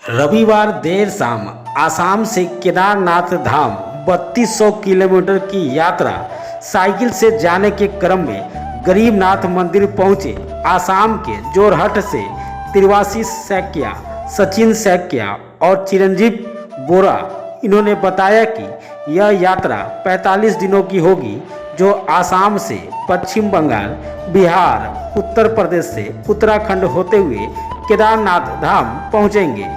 रविवार देर शाम आसाम से केदारनाथ धाम 3200 किलोमीटर की यात्रा साइकिल से जाने के क्रम में गरीबनाथ मंदिर पहुंचे आसाम के जोरहट से तिरवासी सैकिया, सचिन सैकिया और चिरंजीव बोरा। इन्होंने बताया कि यह यात्रा 45 दिनों की होगी, जो आसाम से पश्चिम बंगाल, बिहार, उत्तर प्रदेश से उत्तराखंड होते हुए केदारनाथ धाम पहुंचेंगे।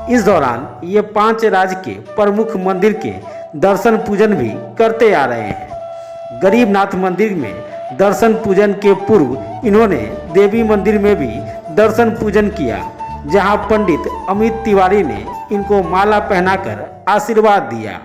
इस दौरान ये 5 राज्य के प्रमुख मंदिर के दर्शन पूजन भी करते आ रहे हैं। गरीबनाथ मंदिर में दर्शन पूजन के पूर्व इन्होंने देवी मंदिर में भी दर्शन पूजन किया, जहां पंडित अमित तिवारी ने इनको माला पहनाकर आशीर्वाद दिया।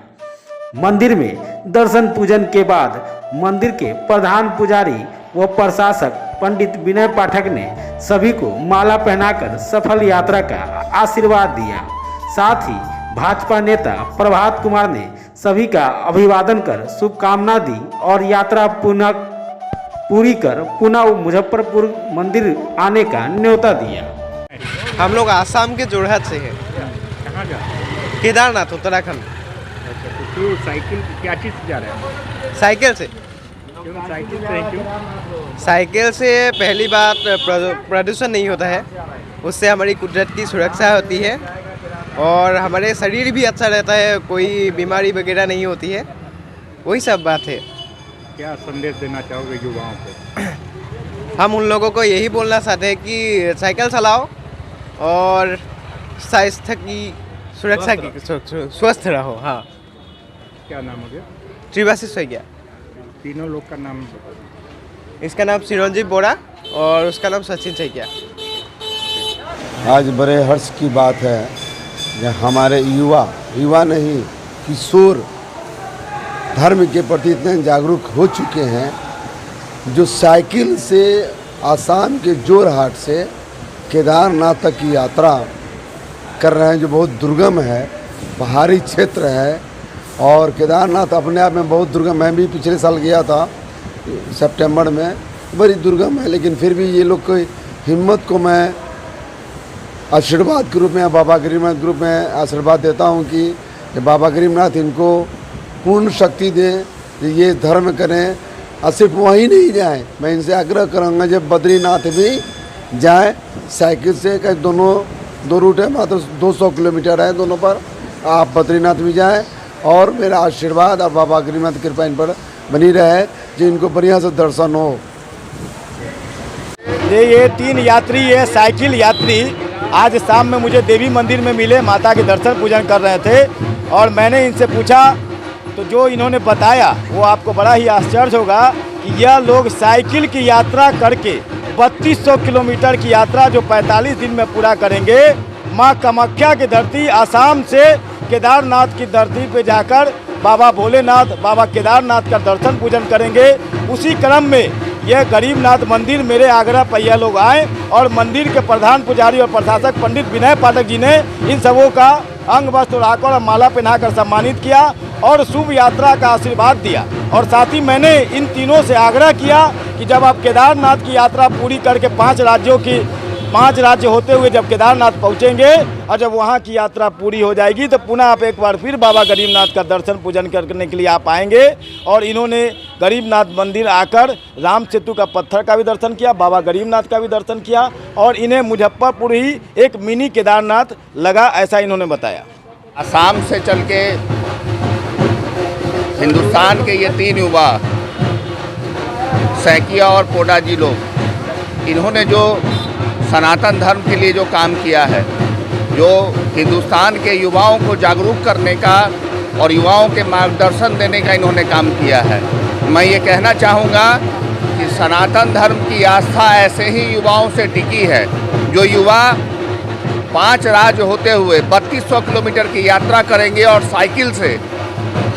मंदिर में दर्शन पूजन के बाद मंदिर के प्रधान पुजारी व प्रशासक पंडित विनय पाठक ने सभी को माला पहनाकर सफल यात्रा का आशीर्वाद दिया। साथ ही भाजपा नेता प्रभात कुमार ने सभी का अभिवादन कर शुभकामना दी और यात्रा पूरी कर पुनः मुजफ्फरपुर मंदिर आने का न्योता दिया। हम लोग आसाम के जोरहट से हैं। कहाँ जा रहे हैं? केदारनाथ उत्तराखंड। अच्छा, तो क्यों साइकिल क्या चीज़ से जा रहे हैं? साइकिल से। क्यों साइकिल से क्यों? साइकिल से पहली बात प्रदूषण नहीं होता है, उससे हमारी कुदरत की सुरक्षा होती है और हमारे शरीर भी अच्छा रहता है, कोई बीमारी वगैरह नहीं होती है। वही सब बात है। क्या संदेश देना चाहोगे युवाओं को? हम उन लोगों को यही बोलना चाहते हैं कि साइकिल चलाओ और स्वास्थ्य की सुरक्षा की स्वस्थ रहो। हाँ। क्या नाम हो गया? त्रिवासी सैकिया। तीनों लोग का नाम बता दो। इसका नाम चिरंजीव बोरा और उसका नाम सचिन सैकिया। आज बड़े हर्ष की बात है कि हमारे युवा नहीं, किशोर धर्म के प्रति इतने जागरूक हो चुके हैं, जो साइकिल से आसाम के जोरहाट से केदारनाथ तक की यात्रा कर रहे हैं, जो बहुत दुर्गम है, पहाड़ी क्षेत्र है। और केदारनाथ अपने आप में बहुत दुर्गम, मैं भी पिछले साल गया था सितंबर में, बड़ी दुर्गम है, लेकिन फिर भी ये लोग की हिम्मत को मैं आशीर्वाद के रूप में, बाबा गरीबनाथ ग्रुप में आशीर्वाद देता हूँ कि बाबा गरीबनाथ इनको पूर्ण शक्ति दें कि ये धर्म करें। और सिर्फ वहीं नहीं जाएं, मैं इनसे आग्रह करूँगा जब बद्रीनाथ भी जाएं साइकिल से, कहीं दो रूट है, मात्र 200 किलोमीटर है दोनों पर, आप बद्रीनाथ भी जाएं। और मेरा आशीर्वाद और बाबा गरीबनाथ की कृपा इन पर बनी रहे, जो इनको बढ़िया से दर्शन हो। ये 3 यात्री है, साइकिल यात्री आज शाम में मुझे देवी मंदिर में मिले, माता के दर्शन पूजन कर रहे थे और मैंने इनसे पूछा तो जो इन्होंने बताया वो आपको बड़ा ही आश्चर्य होगा कि यह लोग साइकिल की यात्रा करके 3200 किलोमीटर की यात्रा जो 45 दिन में पूरा करेंगे, माँ कामाख्या की धरती आसाम से केदारनाथ की धरती पे जाकर बाबा भोलेनाथ, बाबा केदारनाथ का दर्शन पूजन करेंगे। उसी क्रम में यह गरीबनाथ मंदिर मेरे आग्रह पर यह लोग आए और मंदिर के प्रधान पुजारी और प्रशासक पंडित विनय पाठक जी ने इन सबों का अंग वस्त्र उड़ाकर और माला पहनाकर सम्मानित किया और शुभ यात्रा का आशीर्वाद दिया। और साथ ही मैंने इन तीनों से आग्रह किया कि जब आप केदारनाथ की यात्रा पूरी करके 5 राज्य होते हुए जब केदारनाथ पहुंचेंगे और जब वहां की यात्रा पूरी हो जाएगी तो पुनः आप एक बार फिर बाबा गरीबनाथ का दर्शन पूजन करने के लिए आप आएंगे। और इन्होंने गरीबनाथ मंदिर आकर राम सेतु का पत्थर का भी दर्शन किया, बाबा गरीबनाथ का भी दर्शन किया और इन्हें मुजफ्फरपुर ही एक मिनी केदारनाथ लगा, ऐसा इन्होंने बताया। आसाम से चल के हिंदुस्तान के ये 3 युवा सैकिया और पोडा जी लोग, इन्होंने जो सनातन धर्म के लिए जो काम किया है, जो हिंदुस्तान के युवाओं को जागरूक करने का और युवाओं के मार्गदर्शन देने का इन्होंने काम किया है। मैं ये कहना चाहूँगा कि सनातन धर्म की आस्था ऐसे ही युवाओं से टिकी है, जो युवा 5 राज्य होते हुए 3200 किलोमीटर की यात्रा करेंगे और साइकिल से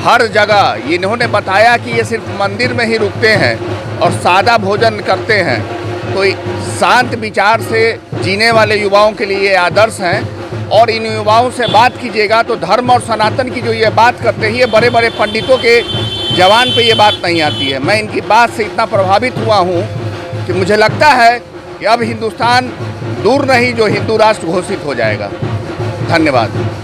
हर जगह। इन्होंने बताया कि ये सिर्फ मंदिर में ही रुकते हैं और सादा भोजन करते हैं, तो शांत विचार से जीने वाले युवाओं के लिए ये आदर्श हैं। और इन युवाओं से बात कीजिएगा तो धर्म और सनातन की जो ये बात करते हैं, ये बड़े बड़े पंडितों के जवान पे ये बात नहीं आती है। मैं इनकी बात से इतना प्रभावित हुआ हूँ कि मुझे लगता है कि अब हिंदुस्तान दूर नहीं जो हिंदू राष्ट्र घोषित हो जाएगा। धन्यवाद।